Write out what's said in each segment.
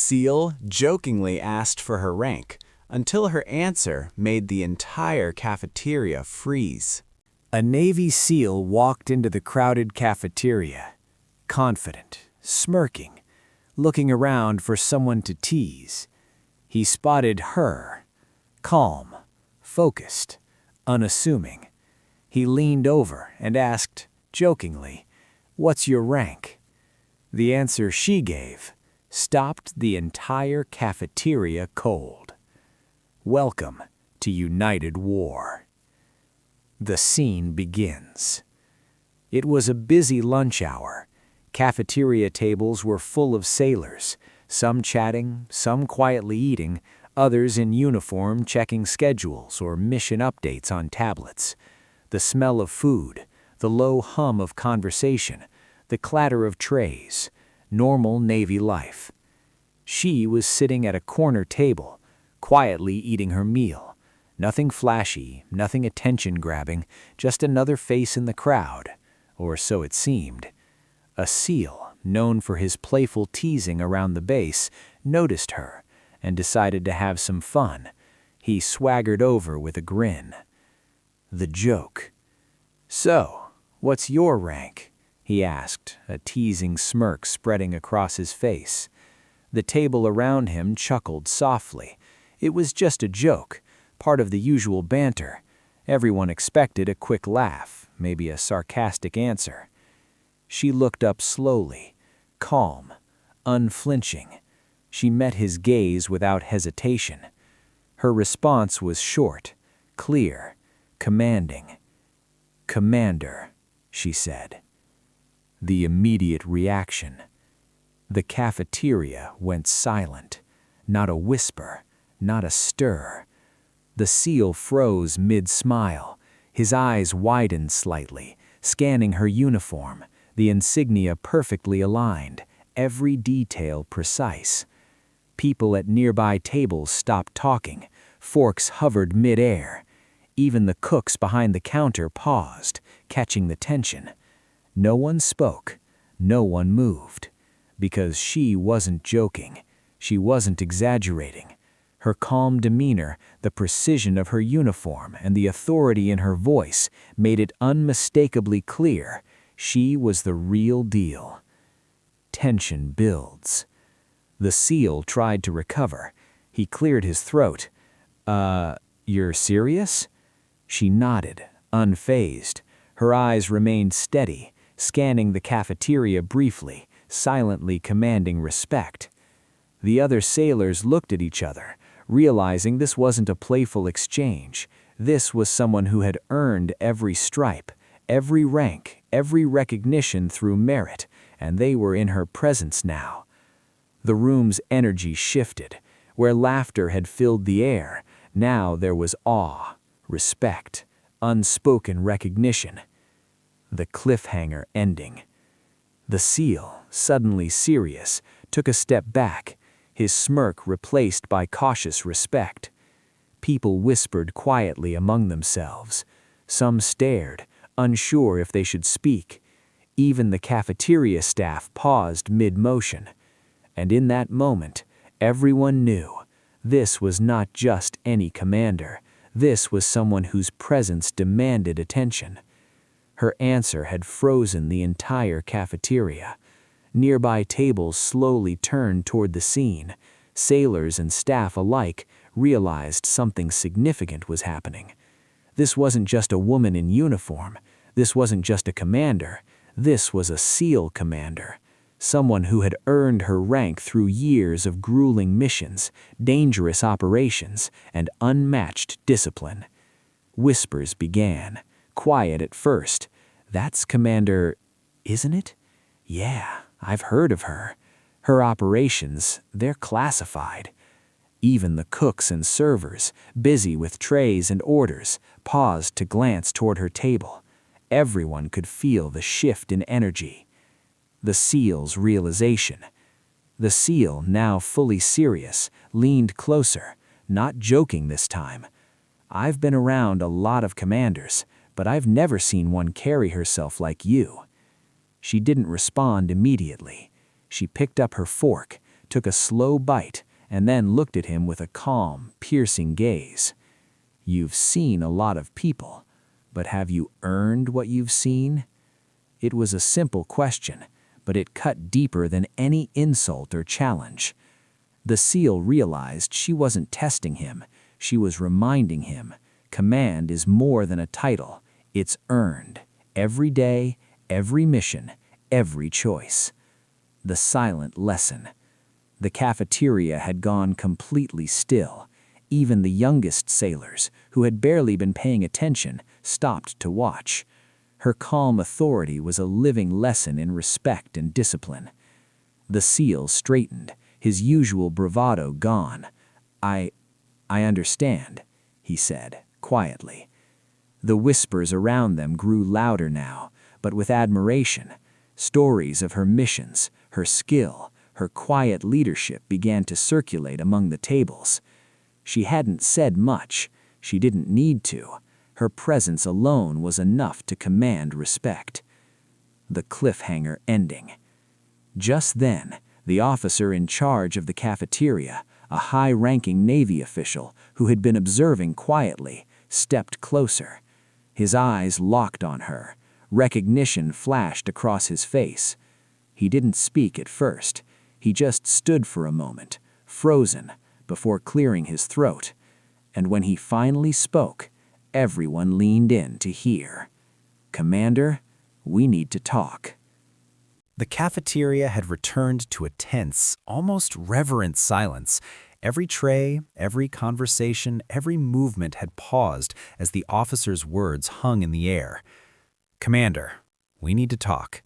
SEAL jokingly asked for her rank, until her answer made the entire cafeteria freeze. A Navy SEAL walked into the crowded cafeteria, confident, smirking, looking around for someone to tease. He spotted her, calm, focused, unassuming. He leaned over and asked, jokingly, "What's your rank?" The answer she gave stopped the entire cafeteria cold. Welcome to United War. The scene begins. It was a busy lunch hour. Cafeteria tables were full of sailors, some chatting, some quietly eating, others in uniform checking schedules or mission updates on tablets. The smell of food, the low hum of conversation, the clatter of trays, normal Navy life. She was sitting at a corner table, quietly eating her meal. Nothing flashy, nothing attention-grabbing, just another face in the crowd, or so it seemed. A SEAL, known for his playful teasing around the base, noticed her and decided to have some fun. He swaggered over with a grin. The joke. "So, what's your rank?" he asked, a teasing smirk spreading across his face. The table around him chuckled softly. It was just a joke, part of the usual banter. Everyone expected a quick laugh, maybe a sarcastic answer. She looked up slowly, calm, unflinching. She met his gaze without hesitation. Her response was short, clear, commanding. "Commander," she said. The immediate reaction. The cafeteria went silent. Not a whisper, not a stir. The SEAL froze mid-smile. His eyes widened slightly, scanning her uniform, the insignia perfectly aligned, every detail precise. People at nearby tables stopped talking. Forks hovered mid-air. Even the cooks behind the counter paused, catching the tension. No one spoke. No one moved. Because she wasn't joking. She wasn't exaggerating. Her calm demeanor, the precision of her uniform, and the authority in her voice made it unmistakably clear she was the real deal. Tension builds. The SEAL tried to recover. He cleared his throat. You're serious?" She nodded, unfazed. Her eyes remained steady, scanning the cafeteria briefly, silently commanding respect. The other sailors looked at each other, realizing this wasn't a playful exchange. This was someone who had earned every stripe, every rank, every recognition through merit, and they were in her presence now. The room's energy shifted. Where laughter had filled the air, now there was awe, respect, unspoken recognition. The cliffhanger ending. The SEAL, suddenly serious, took a step back, his smirk replaced by cautious respect. People whispered quietly among themselves. Some stared, unsure if they should speak. Even the cafeteria staff paused mid-motion. And in that moment, everyone knew this was not just any commander. This was someone whose presence demanded attention. Her answer had frozen the entire cafeteria. Nearby tables slowly turned toward the scene. Sailors and staff alike realized something significant was happening. This wasn't just a woman in uniform. This wasn't just a commander. This was a SEAL commander. Someone who had earned her rank through years of grueling missions, dangerous operations, and unmatched discipline. Whispers began, quiet at first. "That's Commander, isn't it? Yeah, I've heard of her. Her operations, they're classified." Even the cooks and servers, busy with trays and orders, paused to glance toward her table. Everyone could feel the shift in energy. The SEAL's realization. The SEAL, now fully serious, leaned closer, not joking this time. "I've been around a lot of commanders, but I've never seen one carry herself like you." She didn't respond immediately. She picked up her fork, took a slow bite, and then looked at him with a calm, piercing gaze. "You've seen a lot of people, but have you earned what you've seen?" It was a simple question, but it cut deeper than any insult or challenge. The SEAL realized she wasn't testing him, she was reminding him. Command is more than a title, it's earned. Every day, every mission, every choice. The silent lesson. The cafeteria had gone completely still. Even the youngest sailors, who had barely been paying attention, stopped to watch. Her calm authority was a living lesson in respect and discipline. The SEAL straightened, his usual bravado gone. I understand," he said, quietly. The whispers around them grew louder now, but with admiration. Stories of her missions, her skill, her quiet leadership began to circulate among the tables. She hadn't said much. She didn't need to. Her presence alone was enough to command respect. The cliffhanger ending. Just then, the officer in charge of the cafeteria, a high-ranking Navy official who had been observing quietly, stepped closer. His eyes locked on her. Recognition flashed across his face. He didn't speak at first. He just stood for a moment, frozen, before clearing his throat. And when he finally spoke, everyone leaned in to hear. "Commander, we need to talk." The cafeteria had returned to a tense, almost reverent silence. Every tray, every conversation, every movement had paused as the officer's words hung in the air. "Commander, we need to talk."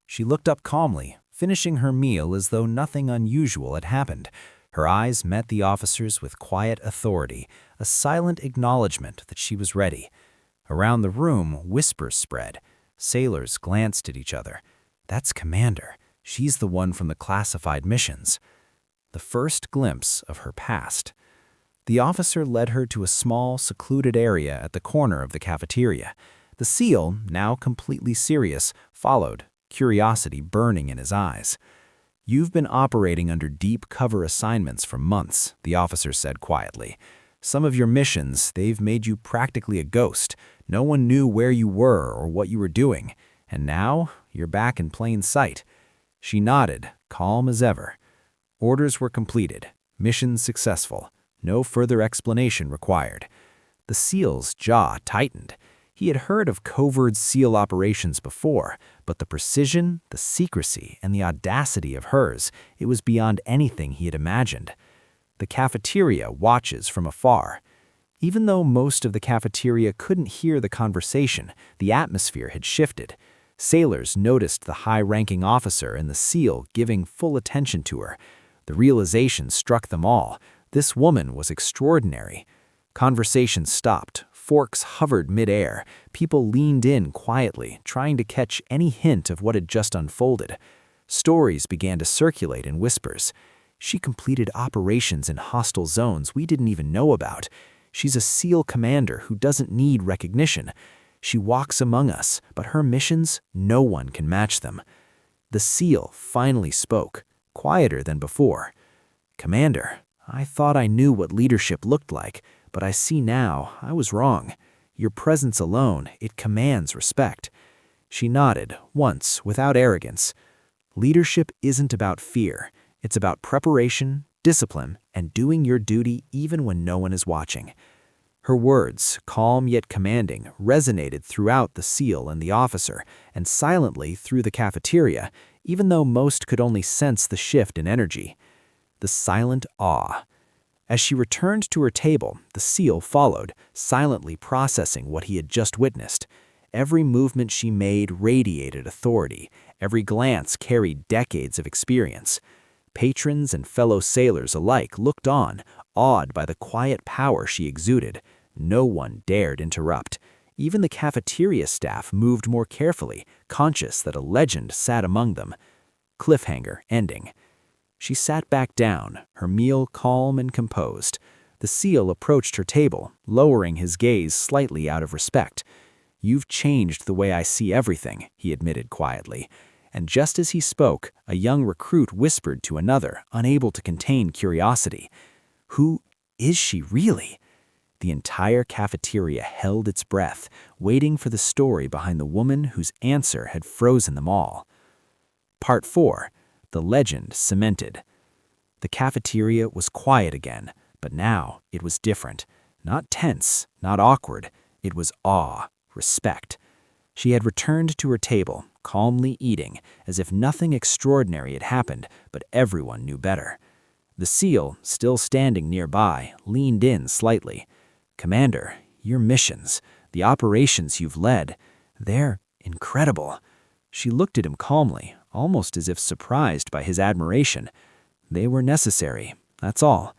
She looked up calmly, finishing her meal as though nothing unusual had happened. Her eyes met the officer's with quiet authority, a silent acknowledgement that she was ready. Around the room, whispers spread. Sailors glanced at each other. "That's Commander. She's the one from the classified missions." The first glimpse of her past. The officer led her to a small, secluded area at the corner of the cafeteria. The SEAL, now completely serious, followed, curiosity burning in his eyes. "You've been operating under deep cover assignments for months," the officer said quietly. "Some of your missions, they've made you practically a ghost. No one knew where you were or what you were doing. And now, you're back in plain sight." She nodded, calm as ever. Orders were completed. Mission successful. No further explanation required. The SEAL's jaw tightened. He had heard of covert SEAL operations before, but the precision, the secrecy, and the audacity of hers, it was beyond anything he had imagined. The cafeteria watches from afar. Even though most of the cafeteria couldn't hear the conversation, the atmosphere had shifted. Sailors noticed the high-ranking officer and the SEAL giving full attention to her. The realization struck them all. This woman was extraordinary. Conversation stopped. Forks hovered mid-air. People leaned in quietly, trying to catch any hint of what had just unfolded. Stories began to circulate in whispers. "She completed operations in hostile zones we didn't even know about. She's a SEAL commander who doesn't need recognition. She walks among us, but her missions, no one can match them." The SEAL finally spoke, quieter than before. "Commander, I thought I knew what leadership looked like, but I see now I was wrong. Your presence alone, it commands respect." She nodded, once, without arrogance. "Leadership isn't about fear. It's about preparation, discipline, and doing your duty even when no one is watching." Her words, calm yet commanding, resonated throughout the SEAL and the officer, and silently through the cafeteria, even though most could only sense the shift in energy. The silent awe. As she returned to her table, the SEAL followed, silently processing what he had just witnessed. Every movement she made radiated authority. Every glance carried decades of experience. Patrons and fellow sailors alike looked on, awed by the quiet power she exuded. No one dared interrupt. Even the cafeteria staff moved more carefully, conscious that a legend sat among them. Cliffhanger ending. She sat back down, her meal calm and composed. The SEAL approached her table, lowering his gaze slightly out of respect. "You've changed the way I see everything," he admitted quietly. And just as he spoke, a young recruit whispered to another, unable to contain curiosity. Who is she really? The entire cafeteria held its breath, waiting for the story behind the woman whose answer had frozen them all. Part 4. The Legend Cemented. The cafeteria was quiet again, but now it was different. Not tense, not awkward. It was awe, respect. She had returned to her table, calmly eating, as if nothing extraordinary had happened, but everyone knew better. The SEAL, still standing nearby, leaned in slightly. "Commander, your missions, the operations you've led, they're incredible." She looked at him calmly, almost as if surprised by his admiration. They were necessary, that's all.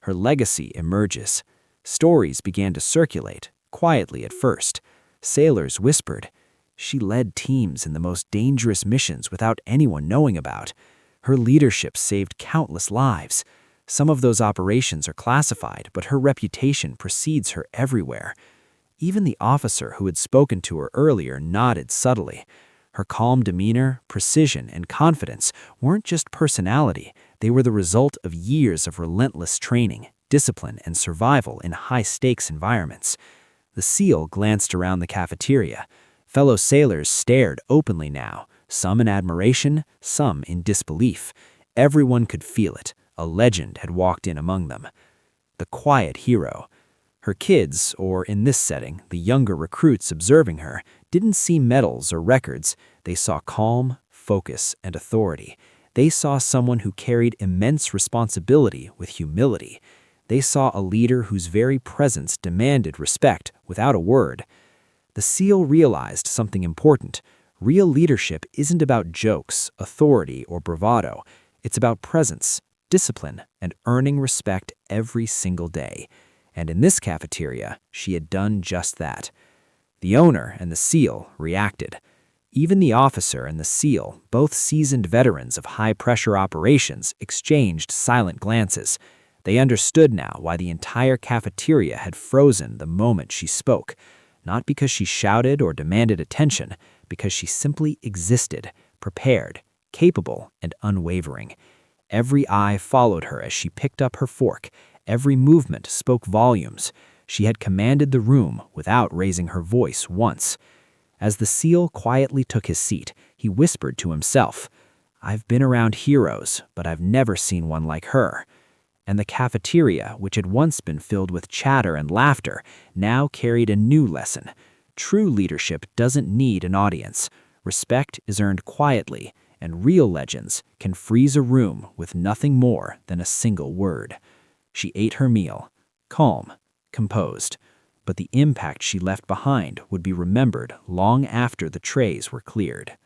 Her legacy emerges. Stories began to circulate, quietly at first. Sailors whispered. She led teams in the most dangerous missions without anyone knowing about. Her leadership saved countless lives. Some of those operations are classified, but her reputation precedes her everywhere. Even the officer who had spoken to her earlier nodded subtly. Her calm demeanor, precision, and confidence weren't just personality, they were the result of years of relentless training, discipline, and survival in high-stakes environments. The SEAL glanced around the cafeteria. Fellow sailors stared openly now, some in admiration, some in disbelief. Everyone could feel it. A legend had walked in among them. The quiet hero. Her kids, or in this setting, the younger recruits observing her, didn't see medals or records. They saw calm, focus, and authority. They saw someone who carried immense responsibility with humility. They saw a leader whose very presence demanded respect without a word. The SEAL realized something important. Real leadership isn't about jokes, authority, or bravado. It's about presence, discipline, and earning respect every single day. And in this cafeteria, she had done just that. The owner and the SEAL reacted. Even the officer and the SEAL, both seasoned veterans of high-pressure operations, exchanged silent glances. They understood now why the entire cafeteria had frozen the moment she spoke. Not because she shouted or demanded attention, because she simply existed, prepared, capable, and unwavering. Every eye followed her as she picked up her fork. Every movement spoke volumes. She had commanded the room without raising her voice once. As the SEAL quietly took his seat, he whispered to himself, "I've been around heroes, but I've never seen one like her." And the cafeteria, which had once been filled with chatter and laughter, now carried a new lesson. True leadership doesn't need an audience. Respect is earned quietly, and real legends can freeze a room with nothing more than a single word. She ate her meal, calm, composed, but the impact she left behind would be remembered long after the trays were cleared.